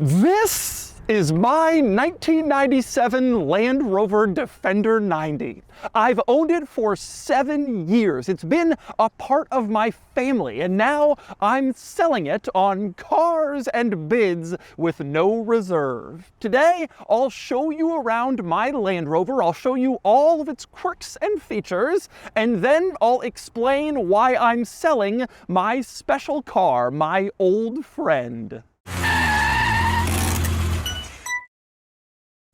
This is my 1997 Land Rover Defender 90. I've owned it for 7 years. It's been a part of my family, and now I'm selling it on Cars and Bids with no reserve. Today, I'll show you around my Land Rover. I'll show you all of its quirks and features, and then I'll explain why I'm selling my special car, my old friend.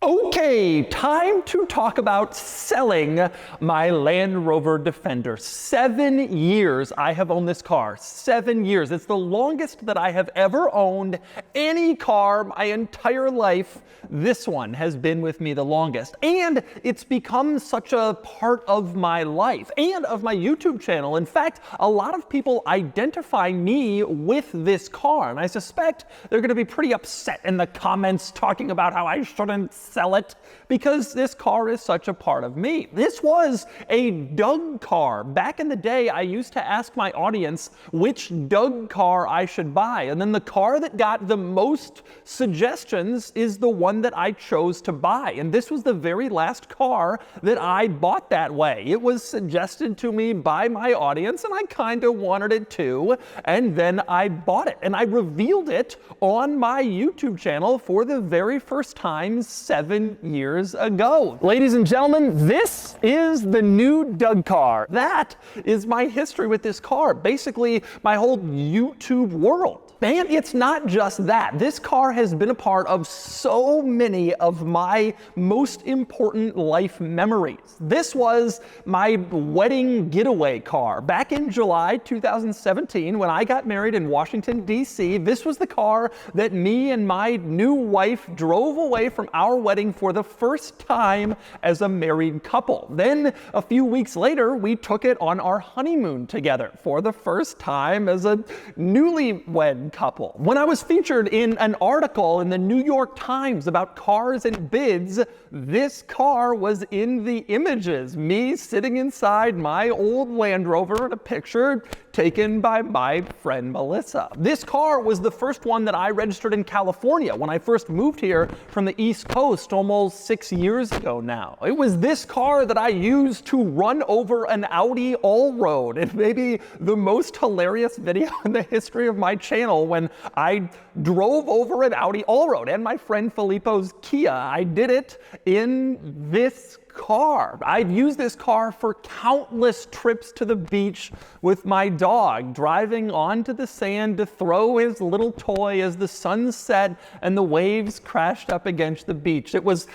Okay, time to talk about selling my Land Rover Defender. 7 years I have owned this car. 7 years. It's the longest that I have ever owned any car my entire life. This one has been with me the longest. And it's become such a part of my life and of my YouTube channel. In fact, a lot of people identify me with this car. And I suspect they're going to be pretty upset in the comments talking about how I shouldn't sell it because this car is such a part of me. This was a Doug car. Back in the day, I used to ask my audience which Doug car I should buy. And then the car that got the most suggestions is the one that I chose to buy. And this was the very last car that I bought that way. It was suggested to me by my audience and I kind of wanted it too. And then I bought it and I revealed it on my YouTube channel for the very first time 7 years ago. Ladies and gentlemen, this is the new Doug car. That is my history with this car. Basically, my whole YouTube world. And it's not just that. This car has been a part of so many of my most important life memories. This was my wedding getaway car. Back in July 2017, when I got married in Washington, D.C., this was the car that me and my new wife drove away from our wedding for the first time as a married couple. Then, a few weeks later, we took it on our honeymoon together for the first time as a newlywed couple. When I was featured in an article in the New York Times about cars and bids, this car was in the images. Me sitting inside my old Land Rover in a picture taken by my friend Melissa. This car was the first one that I registered in California when I first moved here from the East Coast almost 6 years ago now. It was this car that I used to run over an Audi all-road. It may be the most hilarious video in the history of my channel when I drove over an Audi all-road and my friend Filippo's Kia. I did it in this car. I've used this car for countless trips to the beach with my dog, driving onto the sand to throw his little toy as the sun set and the waves crashed up against the beach. It was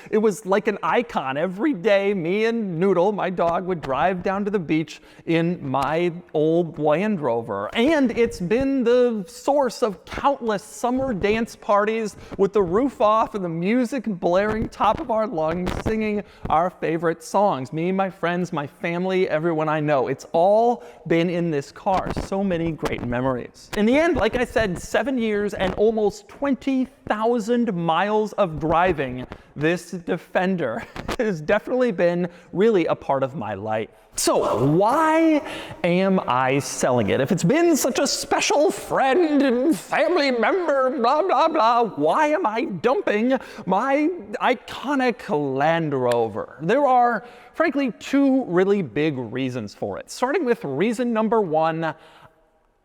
like an icon. Every day, me and Noodle, my dog, would drive down to the beach in my old Land Rover. And it's been the source of countless summer dance parties with the roof off and the music blaring top of our lungs, singing our favorite songs. Me, my friends, my family, everyone I know. It's all been in this car. So many great memories. In the end, like I said, 7 years and almost 20,000 miles of driving. This Defender has definitely been really a part of my life. So why am I selling it? If it's been such a special friend and family member, blah, blah, blah, why am I dumping my iconic Land Rover? There are, frankly, two really big reasons for it. Starting with reason number one,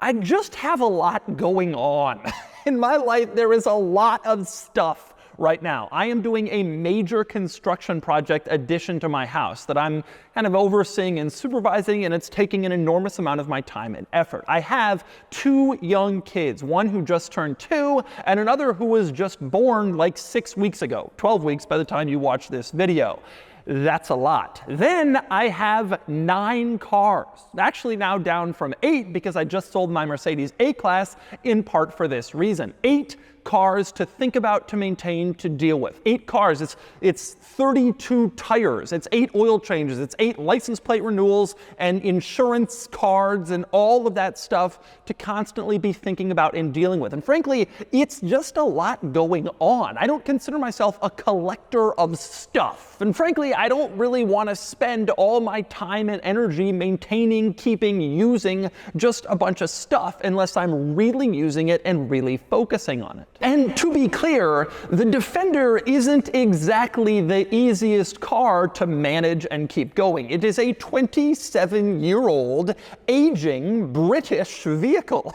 I just have a lot going on. In my life, there is a lot of stuff right now. I am doing a major construction project addition to my house that I'm kind of overseeing and supervising, and it's taking an enormous amount of my time and effort. I have 2 young kids, one who just turned 2 and another who was just born like 6 weeks ago, 12 weeks by the time you watch this video. That's a lot. Then I have 9 cars, actually now down from 8 because I just sold my Mercedes A-Class in part for this reason. 8 cars to think about, to maintain, to deal with. 8 cars, it's 32 tires, it's 8 oil changes, it's 8 license plate renewals and insurance cards and all of that stuff to constantly be thinking about and dealing with. And frankly, it's just a lot going on. I don't consider myself a collector of stuff. And frankly, I don't really want to spend all my time and energy maintaining, keeping, using just a bunch of stuff unless I'm really using it and really focusing on it. And to be clear, the Defender isn't exactly the easiest car to manage and keep going. It is a 27-year-old aging British vehicle.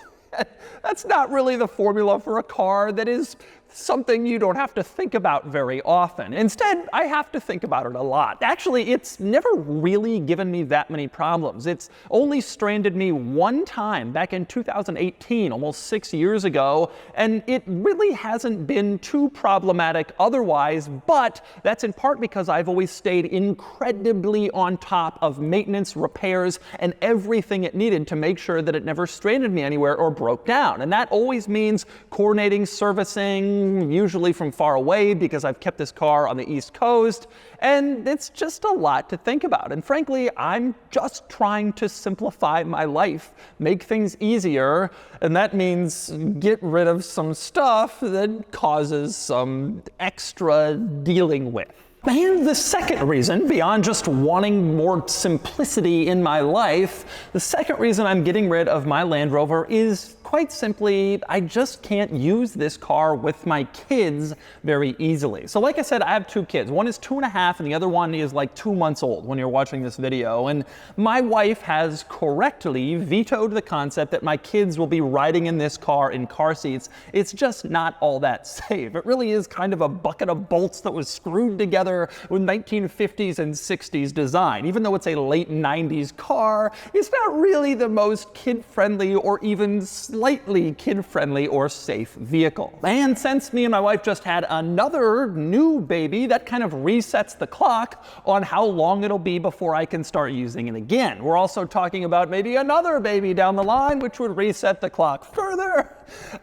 That's not really the formula for a car that is something you don't have to think about very often. Instead, I have to think about it a lot. Actually, it's never really given me that many problems. It's only stranded me one time back in 2018, almost 6 years ago, and it really hasn't been too problematic otherwise, but that's in part because I've always stayed incredibly on top of maintenance, repairs, and everything it needed to make sure that it never stranded me anywhere or broke down. And that always means coordinating servicing, usually from far away because I've kept this car on the East Coast, and it's just a lot to think about. And frankly, I'm just trying to simplify my life, make things easier, and that means get rid of some stuff that causes some extra dealing with. And the second reason, beyond just wanting more simplicity in my life, the second reason I'm getting rid of my Land Rover is quite simply, I just can't use this car with my kids very easily. So like I said, I have two kids. One is 2.5 and the other one is like 2 months old when you're watching this video. And my wife has correctly vetoed the concept that my kids will be riding in this car in car seats. It's just not all that safe. It really is kind of a bucket of bolts that was screwed together with 1950s and 60s design. Even though it's a late 90s car, it's not really the most kid-friendly or even slightly kid-friendly or safe vehicle. And since me and my wife just had another new baby, that kind of resets the clock on how long it'll be before I can start using it again. We're also talking about maybe another baby down the line, which would reset the clock further.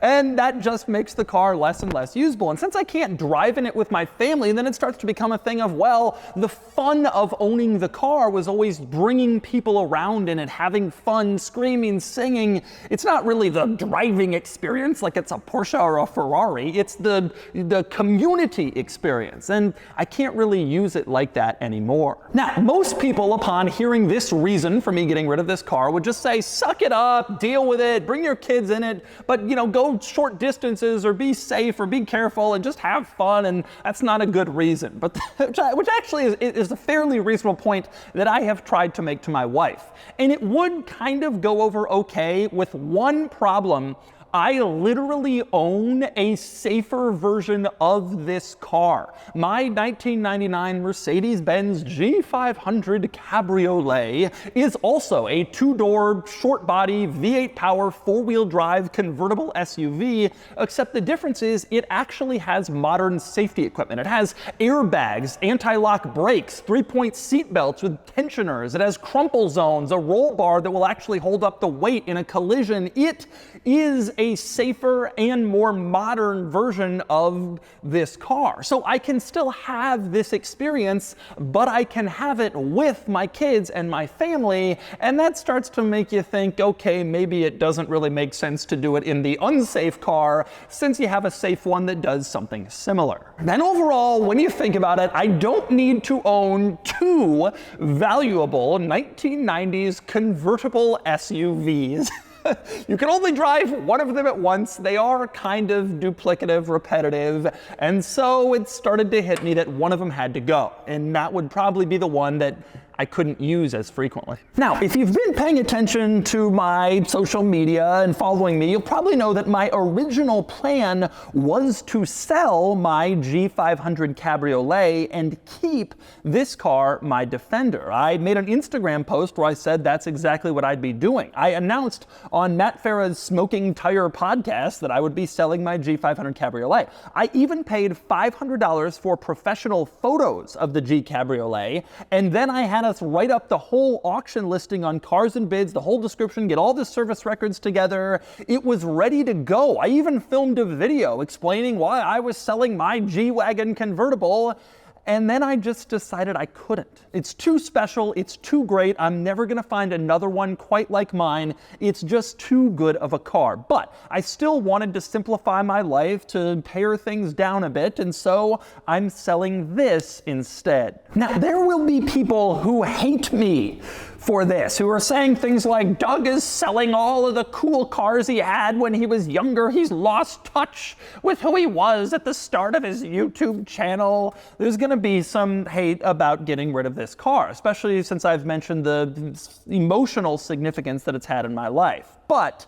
And that just makes the car less and less usable. And since I can't drive in it with my family, then it starts to become a thing of, well, the fun of owning the car was always bringing people around in it, having fun, screaming, singing. It's not really the driving experience like it's a Porsche or a Ferrari. It's the community experience. And I can't really use it like that anymore. Now, most people, upon hearing this reason for me getting rid of this car, would just say, suck it up, deal with it, bring your kids in it, but go short distances or be safe or be careful and just have fun, and that's not a good reason. But which actually is a fairly reasonable point that I have tried to make to my wife. And it would kind of go over okay with one problem. I literally own a safer version of this car. My 1999 Mercedes-Benz G500 Cabriolet is also a 2-door, short-body, V8 power, 4-wheel drive convertible SUV, except the difference is it actually has modern safety equipment. It has airbags, anti-lock brakes, 3-point seat belts with tensioners. It has crumple zones, a roll bar that will actually hold up the weight in a collision. It is a safer and more modern version of this car. So I can still have this experience, but I can have it with my kids and my family, and that starts to make you think, okay, maybe it doesn't really make sense to do it in the unsafe car since you have a safe one that does something similar. And overall, when you think about it, I don't need to own two valuable 1990s convertible SUVs. You can only drive one of them at once. They are kind of duplicative, repetitive, and so it started to hit me that one of them had to go, and that would probably be the one that I couldn't use as frequently. Now, if you've been paying attention to my social media and following me, you'll probably know that my original plan was to sell my G500 Cabriolet and keep this car, my Defender. I made an Instagram post where I said that's exactly what I'd be doing. I announced on Matt Farah's Smoking Tire podcast that I would be selling my G500 Cabriolet. I even paid $500 for professional photos of the G Cabriolet, and then I had us write up the whole auction listing on Cars and Bids, the whole description, get all the service records together. It was ready to go. I even filmed a video explaining why I was selling my G-Wagon convertible, and then I just decided I couldn't. It's too special, it's too great, I'm never gonna find another one quite like mine. It's just too good of a car. But I still wanted to simplify my life, to pare things down a bit, and so I'm selling this instead. Now, there will be people who hate me for this, who are saying things like, Doug is selling all of the cool cars he had when he was younger. He's lost touch with who he was at the start of his YouTube channel. There's going to be some hate about getting rid of this car, especially since I've mentioned the emotional significance that it's had in my life. But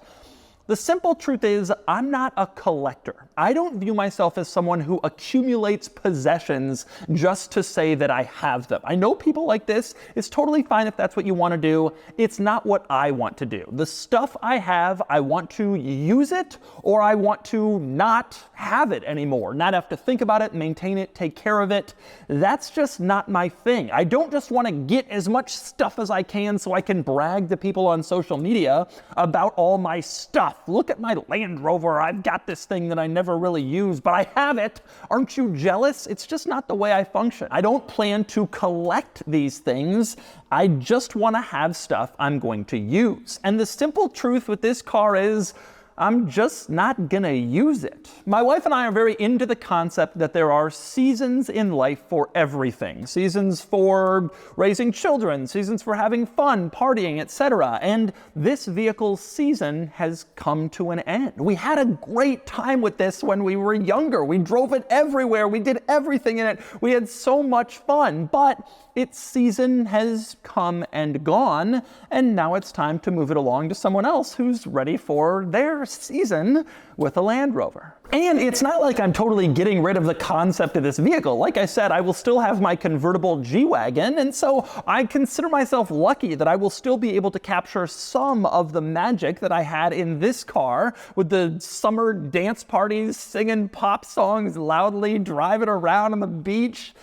the simple truth is, I'm not a collector. I don't view myself as someone who accumulates possessions just to say that I have them. I know people like this. It's totally fine if that's what you want to do. It's not what I want to do. The stuff I have, I want to use it, or I want to not have it anymore, not have to think about it, maintain it, take care of it. That's just not my thing. I don't just want to get as much stuff as I can so I can brag to people on social media about all my stuff. Look at my Land Rover. I've got this thing that I never really use, but I have it. Aren't you jealous? It's just not the way I function. I don't plan to collect these things. I just want to have stuff I'm going to use. And the simple truth with this car is, I'm just not gonna use it. My wife and I are very into the concept that there are seasons in life for everything. Seasons for raising children, seasons for having fun, partying, etc. And this vehicle's season has come to an end. We had a great time with this when we were younger. We drove it everywhere. We did everything in it. We had so much fun, but its season has come and gone, and now it's time to move it along to someone else who's ready for their season with a Land Rover. And it's not like I'm totally getting rid of the concept of this vehicle. Like I said, I will still have my convertible G-Wagon, and so I consider myself lucky that I will still be able to capture some of the magic that I had in this car with the summer dance parties, singing pop songs loudly, driving around on the beach.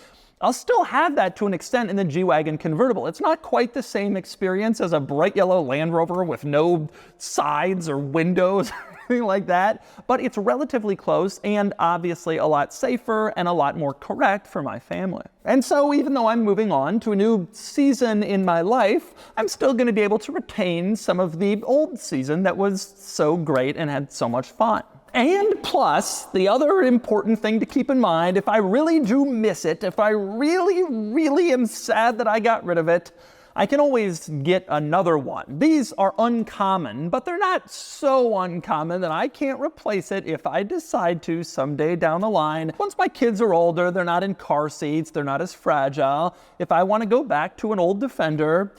I'll still have that to an extent in the G-Wagon convertible. It's not quite the same experience as a bright yellow Land Rover with no sides or windows or anything like that, but it's relatively close and obviously a lot safer and a lot more correct for my family. And so even though I'm moving on to a new season in my life, I'm still going to be able to retain some of the old season that was so great and had so much fun. And plus, the other important thing to keep in mind, if I really do miss it, if I really am sad that I got rid of it, I can always get another one. These are uncommon, but they're not so uncommon that I can't replace it if I decide to someday down the line. Once my kids are older, they're not in car seats, they're not as fragile. If I want to go back to an old Defender,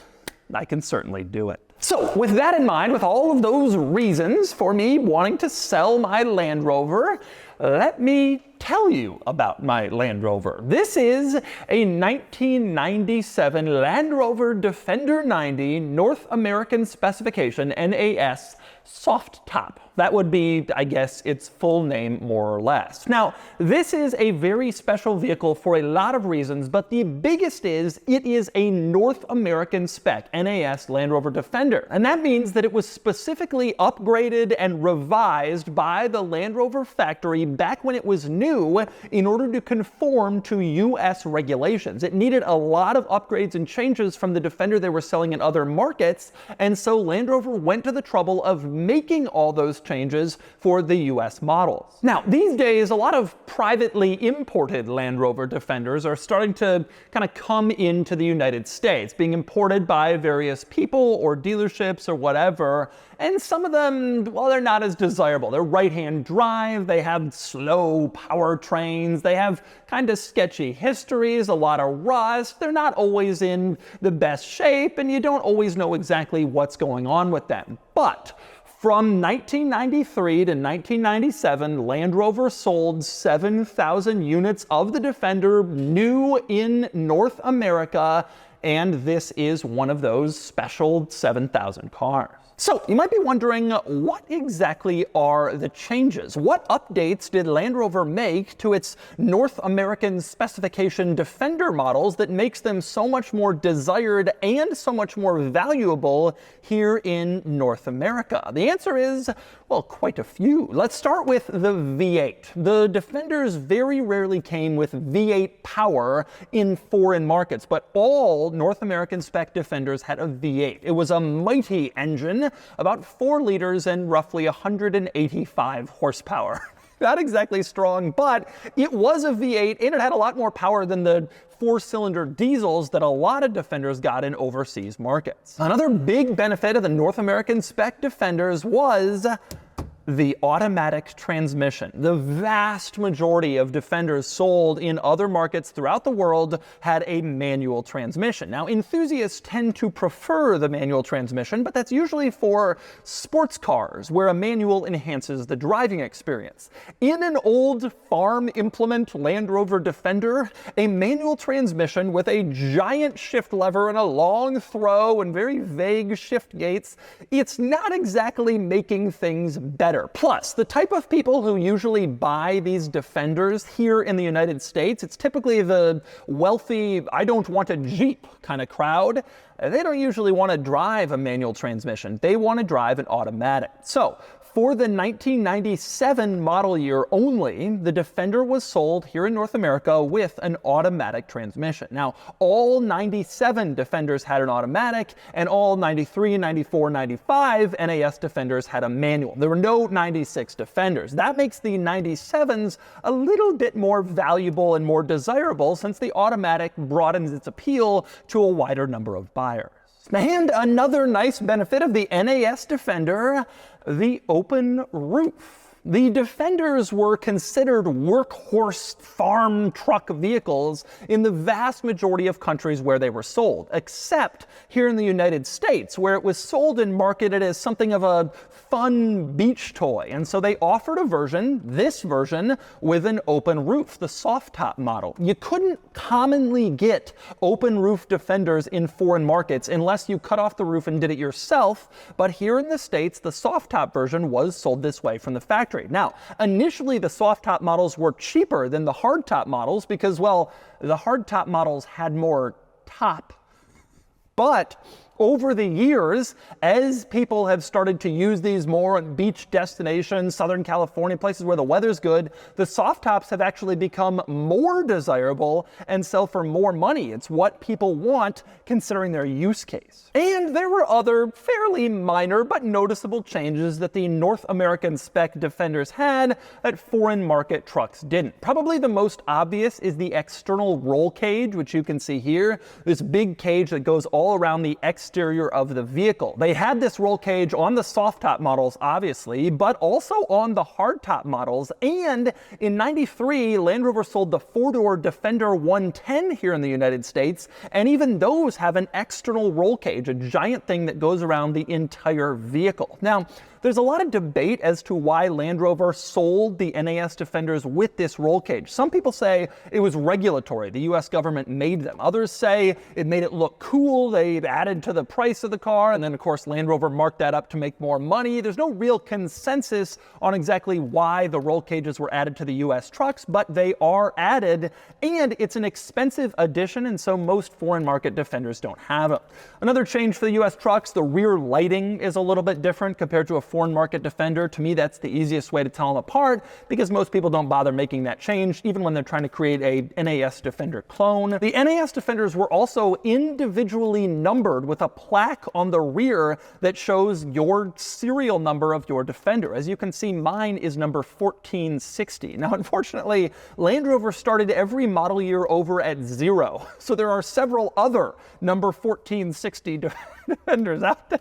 I can certainly do it. So with that in mind, with all of those reasons for me wanting to sell my Land Rover, let me tell you about my Land Rover. This is a 1997 Land Rover Defender 90 North American Specification NAS soft top. That would be, I guess, its full name, more or less. Now, this is a very special vehicle for a lot of reasons, but the biggest is it is a North American spec NAS Land Rover Defender. And that means that it was specifically upgraded and revised by the Land Rover factory back when it was new in order to conform to US regulations. It needed a lot of upgrades and changes from the Defender they were selling in other markets, and so Land Rover went to the trouble of making all those changes for the US models. Now, these days, a lot of privately imported Land Rover Defenders are starting to kind of come into the United States, being imported by various people or dealerships or whatever. And some of them, well, they're not as desirable. They're right-hand drive, they have slow powertrains, they have kind of sketchy histories, a lot of rust, they're not always in the best shape, and you don't always know exactly what's going on with them. But from 1993 to 1997, Land Rover sold 7,000 units of the Defender new in North America, and this is one of those special 7,000 cars. So you might be wondering, what exactly are the changes? What updates did Land Rover make to its North American specification Defender models that makes them so much more desired and so much more valuable here in North America? The answer is, well, quite a few. Let's start with the V8. The Defenders very rarely came with V8 power in foreign markets, but all North American spec Defenders had a V8. It was a mighty engine, about 4 liters and roughly 185 horsepower. not exactly strong, but it was a V8 and it had a lot more power than the 4-cylinder diesels that a lot of Defenders got in overseas markets. Another big benefit of the North American spec Defenders was the automatic transmission. The vast majority of Defenders sold in other markets throughout the world had a manual transmission. Now, enthusiasts tend to prefer the manual transmission, but that's usually for sports cars, where a manual enhances the driving experience. In an old farm implement Land Rover Defender, a manual transmission with a giant shift lever and a long throw and very vague shift gates, it's not exactly making things better. Plus, the type of people who usually buy these Defenders here in the United States, it's typically the wealthy, I don't want a Jeep kind of crowd. They don't usually want to drive a manual transmission. They want to drive an automatic. So, for the 1997 model year only, the Defender was sold here in North America with an automatic transmission. Now, all 97 Defenders had an automatic, and all 93, 94, 95 NAS Defenders had a manual. There were no 96 Defenders. That makes the 97s a little bit more valuable and more desirable, since the automatic broadens its appeal to a wider number of buyers. And another nice benefit of the NAS Defender, the open roof. The Defenders were considered workhorse farm truck vehicles in the vast majority of countries where they were sold, except here in the United States, where it was sold and marketed as something of a fun beach toy. And so they offered a version, this version, with an open roof, the soft top model. You couldn't commonly get open roof Defenders in foreign markets unless you cut off the roof and did it yourself, but here in the States, the soft top version was sold this way from the factory. Now, initially the soft top models were cheaper than the hard top models because, well, the hard top models had more top. But over the years, as people have started to use these more on beach destinations, Southern California, places where the weather's good, the soft tops have actually become more desirable and sell for more money. It's what people want considering their use case. And there were other fairly minor but noticeable changes that the North American spec Defenders had that foreign market trucks didn't. Probably the most obvious is the external roll cage, which you can see here. This big cage that goes all around the exterior of the vehicle. They had this roll cage on the soft top models, obviously, but also on the hard top models. And in '93, Land Rover sold the 4-door Defender 110 here in the United States, and even those have an external roll cage, a giant thing that goes around the entire vehicle. Now, there's a lot of debate as to why Land Rover sold the NAS Defenders with this roll cage. Some people say it was regulatory. The US government made them. Others say it made it look cool. They added to the price of the car. And then, of course, Land Rover marked that up to make more money. There's no real consensus on exactly why the roll cages were added to the US trucks, but they are added. And it's an expensive addition, and so most foreign market Defenders don't have them. Another change for the US trucks, the rear lighting is a little bit different compared to a foreign market Defender. To me, that's the easiest way to tell them apart because most people don't bother making that change, even when they're trying to create a NAS Defender clone. The NAS Defenders were also individually numbered with a plaque on the rear that shows your serial number of your Defender. As you can see, mine is number 1460. Now, unfortunately, Land Rover started every model year over at 0. So there are several other number 1460 Defenders out there.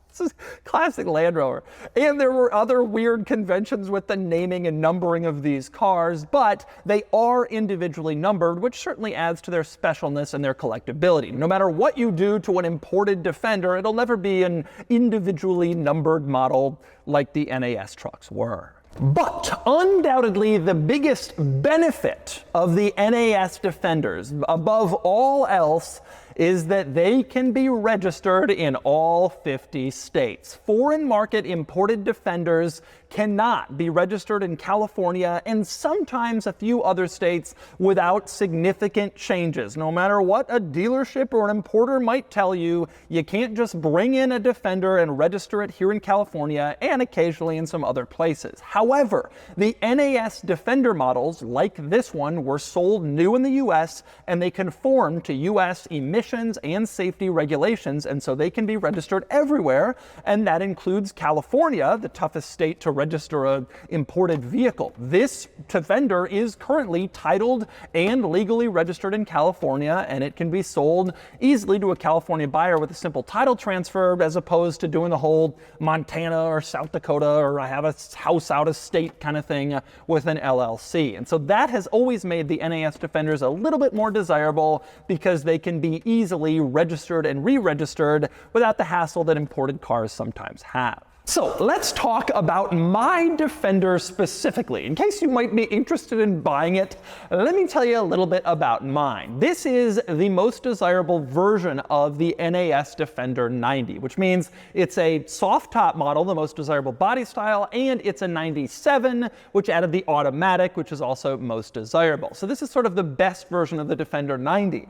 This is classic Land Rover. And there were other weird conventions with the naming and numbering of these cars, but they are individually numbered, which certainly adds to their specialness and their collectability. No matter what you do to an imported Defender, it'll never be an individually numbered model like the NAS trucks were. But undoubtedly the biggest benefit of the NAS Defenders, above all else, is that they can be registered in all 50 states. Foreign market imported Defenders cannot be registered in California and sometimes a few other states without significant changes. No matter what a dealership or an importer might tell you, you can't just bring in a Defender and register it here in California and occasionally in some other places. However, the NAS Defender models, like this one, were sold new in the US and they conform to US emissions and safety regulations, and so they can be registered everywhere, and that includes California, the toughest state to register an imported vehicle. This Defender is currently titled and legally registered in California, and it can be sold easily to a California buyer with a simple title transfer, as opposed to doing the whole Montana or South Dakota or I have a house out of state kind of thing with an LLC. And so that has always made the NAS Defenders a little bit more desirable because they can be easily registered and re-registered without the hassle that imported cars sometimes have. So let's talk about my Defender specifically. In case you might be interested in buying it, let me tell you a little bit about mine. This is the most desirable version of the NAS Defender 90, which means it's a soft top model, the most desirable body style, and it's a 97, which added the automatic, which is also most desirable. So this is sort of the best version of the Defender 90.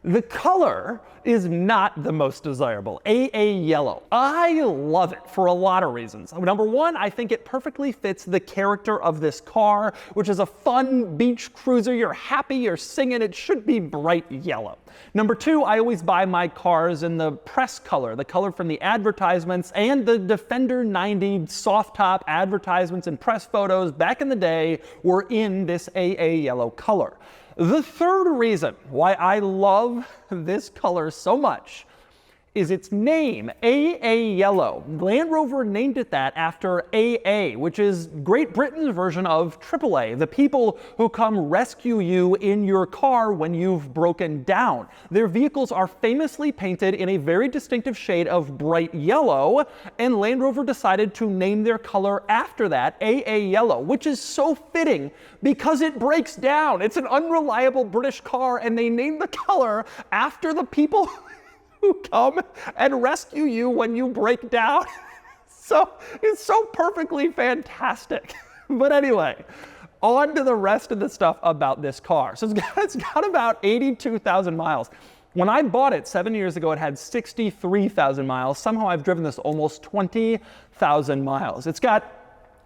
The color is not the most desirable, AA yellow. I love it for a lot of reasons. Number one, I think it perfectly fits the character of this car, which is a fun beach cruiser. You're happy, you're singing, it should be bright yellow. Number two, I always buy my cars in the press color, the color from the advertisements, and the Defender 90 soft top advertisements and press photos back in the day were in this AA yellow color. The third reason why I love this color so much is its name, AA Yellow. Land Rover named it that after AA, which is Great Britain's version of AAA, the people who come rescue you in your car when you've broken down. Their vehicles are famously painted in a very distinctive shade of bright yellow, and Land Rover decided to name their color after that, AA Yellow, which is so fitting because it breaks down. It's an unreliable British car, and they named the color after the people who come and rescue you when you break down. So it's so perfectly fantastic. But anyway, on to the rest of the stuff about this car. So it's got about 82,000 miles. When I bought it 7 years ago, it had 63,000 miles. Somehow I've driven this almost 20,000 miles. It's got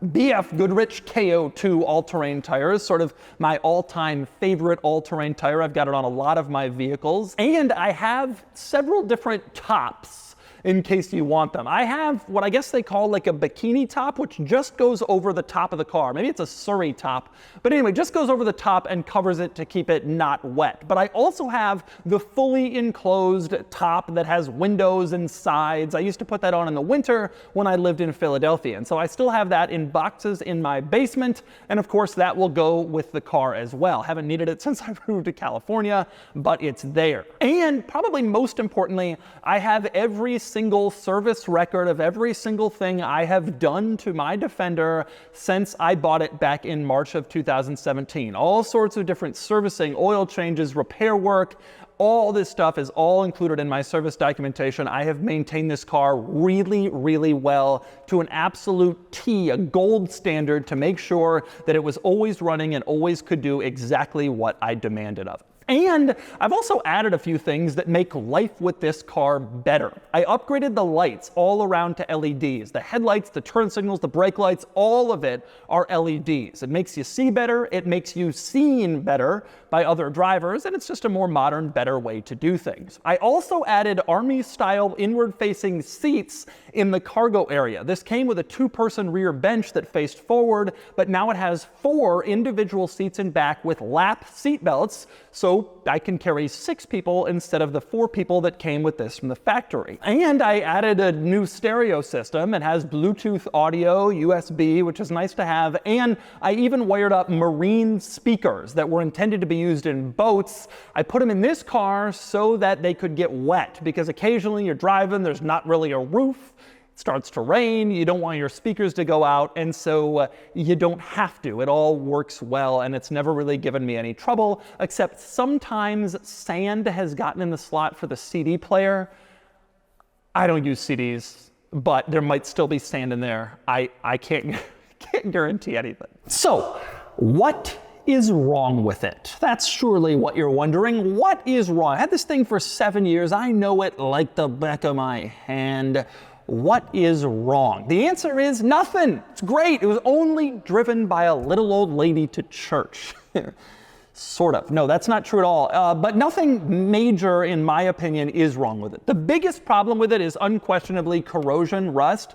BF Goodrich KO2 all-terrain tires, sort of my all-time favorite all-terrain tire. I've got it on a lot of my vehicles. And I have several different tops in case you want them. I have what I guess they call like a bikini top, which just goes over the top of the car. Maybe it's a Surrey top, but anyway, just goes over the top and covers it to keep it not wet. But I also have the fully enclosed top that has windows and sides. I used to put that on in the winter when I lived in Philadelphia, and so I still have that in boxes in my basement, and of course that will go with the car as well. Haven't needed it since I moved to California, but it's there. And probably most importantly, I have every single service record of every single thing I have done to my Defender since I bought it back in March of 2017. All sorts of different servicing, oil changes, repair work, all this stuff is all included in my service documentation. I have maintained this car really, really well to an absolute T, a gold standard, to make sure that it was always running and always could do exactly what I demanded of it. And I've also added a few things that make life with this car better. I upgraded the lights all around to LEDs. The headlights, the turn signals, the brake lights, all of it are LEDs. It makes you see better, it makes you seen better by other drivers, and it's just a more modern, better way to do things. I also added Army-style inward-facing seats in the cargo area. This came with a two-person rear bench that faced forward, but now it has 4 individual seats in back with lap seat belts, so I can carry 6 people instead of the 4 people that came with this from the factory. And I added a new stereo system. It has Bluetooth audio, USB, which is nice to have, and I even wired up marine speakers that were intended to be used in boats. I put them in this car so that they could get wet, because occasionally you're driving, there's not really a roof, it starts to rain, you don't want your speakers to go out, and so you don't have to. It all works well, and it's never really given me any trouble, except sometimes sand has gotten in the slot for the CD player. I don't use CDs, but there might still be sand in there. I can't guarantee anything. So, what is wrong with it? That's surely what you're wondering. What is wrong? I had this thing for 7 years. I know it like the back of my hand. What is wrong? The answer is nothing. It's great. It was only driven by a little old lady to church. Sort of. No, that's not true at all. But nothing major, in my opinion, is wrong with it. The biggest problem with it is unquestionably corrosion, rust.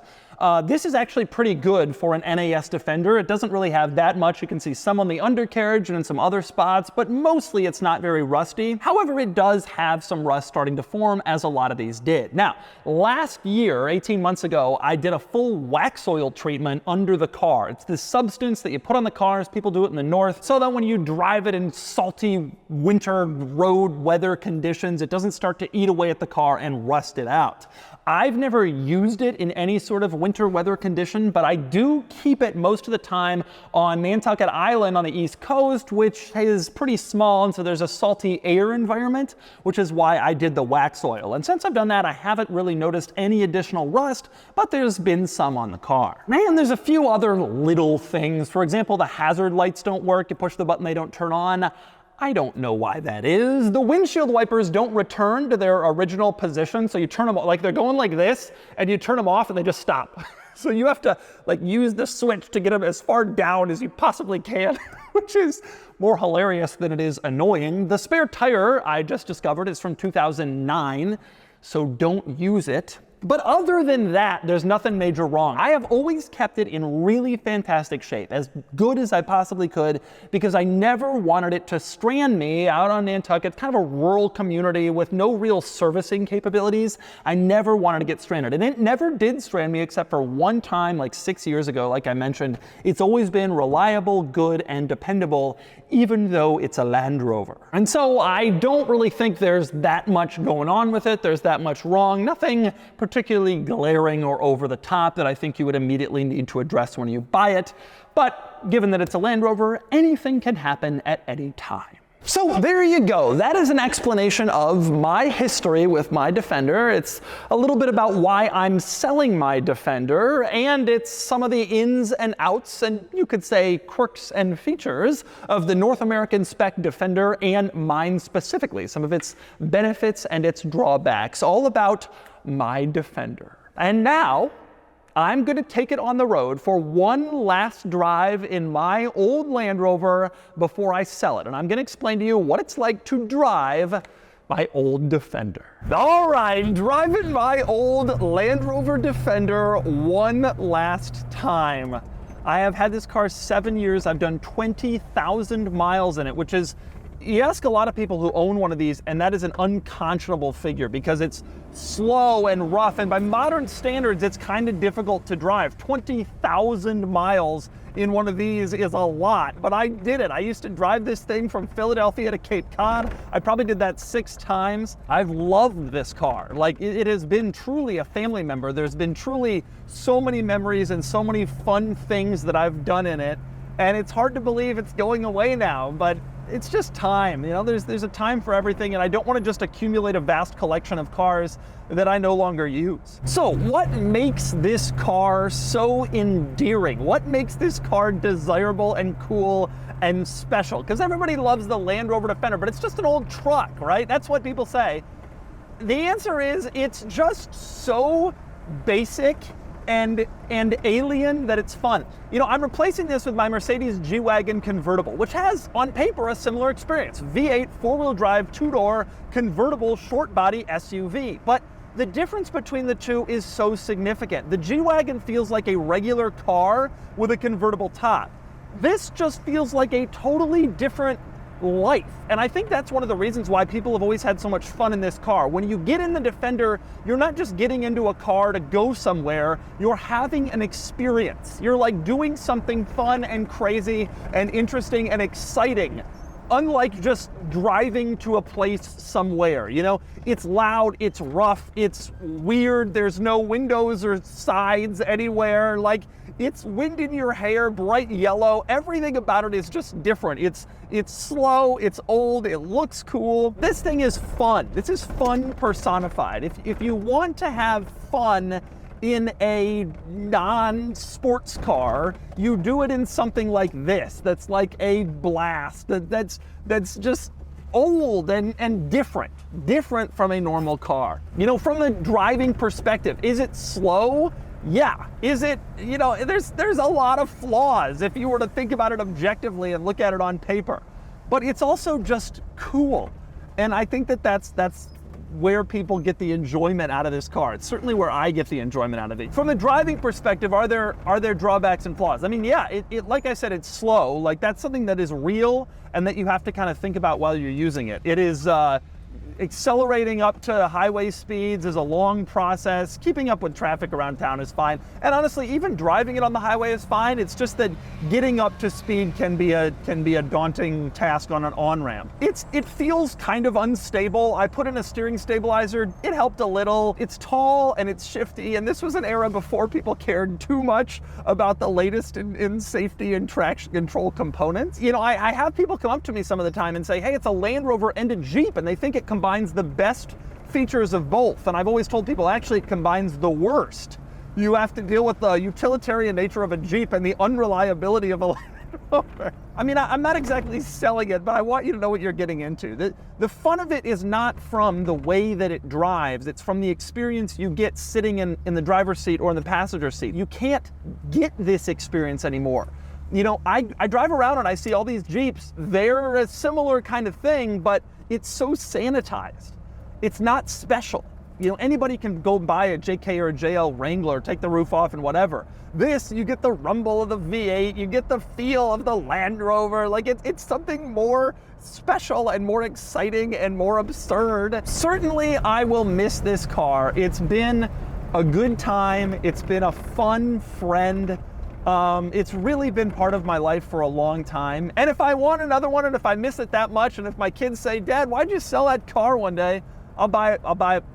This is actually pretty good for an NAS Defender. It doesn't really have that much. You can see some on the undercarriage and in some other spots, but mostly it's not very rusty. However, it does have some rust starting to form, as a lot of these did. Now, last year, 18 months ago, I did a full wax oil treatment under the car. It's this substance that you put on the cars, people do it in the north, so that when you drive it in salty winter road weather conditions, it doesn't start to eat away at the car and rust it out. I've never used it in any sort of winter weather condition, but I do keep it most of the time on Nantucket Island on the East Coast, which is pretty small, and so there's a salty air environment, which is why I did the wax oil. And since I've done that, I haven't really noticed any additional rust, but there's been some on the car. Man, there's a few other little things. For example, the hazard lights don't work. You push the button, they don't turn on. I don't know why that is. The windshield wipers don't return to their original position, so you turn them, like they're going like this, and you turn them off and they just stop. So you have to like use the switch to get them as far down as you possibly can, which is more hilarious than it is annoying. The spare tire I just discovered is from 2009, so don't use it. But other than that, there's nothing major wrong. I have always kept it in really fantastic shape, as good as I possibly could, because I never wanted it to strand me out on Nantucket. It's kind of a rural community with no real servicing capabilities. I never wanted to get stranded. And it never did strand me except for one time, like 6 years ago, like I mentioned. It's always been reliable, good, and dependable, even though it's a Land Rover. And so I don't really think there's that much going on with it. There's that much wrong. Nothing particularly glaring or over the top that I think you would immediately need to address when you buy it. But given that it's a Land Rover, anything can happen at any time. So there you go. That is an explanation of my history with my Defender. It's a little bit about why I'm selling my Defender, and it's some of the ins and outs, and you could say quirks and features of the North American spec Defender, and mine specifically, some of its benefits and its drawbacks, all about my Defender. And now I'm going to take it on the road for one last drive in my old Land Rover before I sell it. And I'm going to explain to you what it's like to drive my old Defender. All right, driving my old Land Rover Defender one last time. I have had this car 7 years. I've done 20,000 miles in it, which is, you ask a lot of people who own one of these, and that is an unconscionable figure because it's slow and rough, and by modern standards, it's kind of difficult to drive. 20,000 miles in one of these is a lot, but I did it. I used to drive this thing from Philadelphia to Cape Cod. I probably did that 6 times. I've loved this car. Like, it has been truly a family member. There's been truly so many memories and so many fun things that I've done in it, and it's hard to believe it's going away now, but it's just time. You know, there's a time for everything, and I don't want to just accumulate a vast collection of cars that I no longer use. So what makes this car so endearing? What makes this car desirable and cool and special? Because everybody loves the Land Rover Defender, but it's just an old truck, right? That's what people say. The answer is it's just so basic and alien that it's fun. You know, I'm replacing this with my Mercedes G-Wagon convertible, which has, on paper, a similar experience. V8, four-wheel drive, two-door, convertible, short body SUV. But the difference between the two is so significant. The G-Wagon feels like a regular car with a convertible top. This just feels like a totally different life. And I think that's one of the reasons why people have always had so much fun in this car. When you get in the Defender, you're not just getting into a car to go somewhere, you're having an experience. You're like doing something fun and crazy and interesting and exciting. Unlike just driving to a place somewhere, you know, it's loud, it's rough, it's weird, there's no windows or sides anywhere, like it's wind in your hair, bright yellow, everything about it is just different. It's slow, it's old, it looks cool. This thing is fun. This is fun personified. If you want to have fun in a non-sports car, you do it in something like this, that's like a blast, that's just old and different from a normal car. You know, from the driving perspective, is it slow? Yeah. Is it, you know, there's a lot of flaws if you were to think about it objectively and look at it on paper, but it's also just cool. And I think that's where people get the enjoyment out of this car. It's certainly where I get the enjoyment out of it. From a driving perspective, are there drawbacks and flaws? I mean, yeah, it like I said, it's slow. Like, that's something that is real and that you have to kind of think about while you're using it. It is accelerating up to highway speeds is a long process. Keeping up with traffic around town is fine. And honestly, even driving it on the highway is fine. It's just that getting up to speed can be a daunting task on an on-ramp. It feels kind of unstable. I put in a steering stabilizer. It helped a little. It's tall and it's shifty, and this was an era before people cared too much about the latest in safety and traction control components. You know, I have people come up to me some of the time and say, hey, it's a Land Rover and a Jeep, and they think it combines the best features of both. And I've always told people, actually, it combines the worst. You have to deal with the utilitarian nature of a Jeep and the unreliability of a Land Rover. I mean, I'm not exactly selling it, but I want you to know what you're getting into. The fun of it is not from the way that it drives. It's from the experience you get sitting in the driver's seat or in the passenger seat. You can't get this experience anymore. You know, I drive around and I see all these Jeeps. They're a similar kind of thing, but it's so sanitized. It's not special. You know, anybody can go buy a JK or a JL Wrangler, take the roof off and whatever. This, you get the rumble of the V8, you get the feel of the Land Rover. Like, it's something more special and more exciting and more absurd. Certainly, I will miss this car. It's been a good time. It's been a fun friend. It's really been part of my life for a long time. And if I want another one, and if I miss it that much, and if my kids say, Dad, why'd you sell that car one day? I'll buy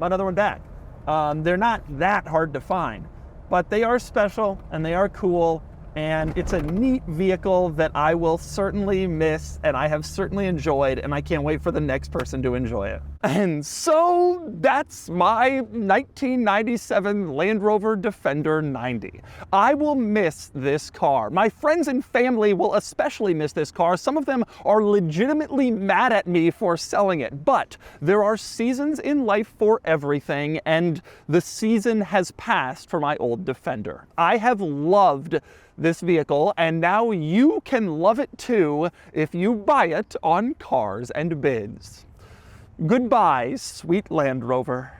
another one back. They're not that hard to find, but they are special and they are cool. And it's a neat vehicle that I will certainly miss, and I have certainly enjoyed, and I can't wait for the next person to enjoy it. And so that's my 1997 Land Rover Defender 90. I will miss this car. My friends and family will especially miss this car. Some of them are legitimately mad at me for selling it, but there are seasons in life for everything, and the season has passed for my old Defender. I have loved this vehicle, and now you can love it too if you buy it on Cars and Bids. Goodbye, sweet Land Rover.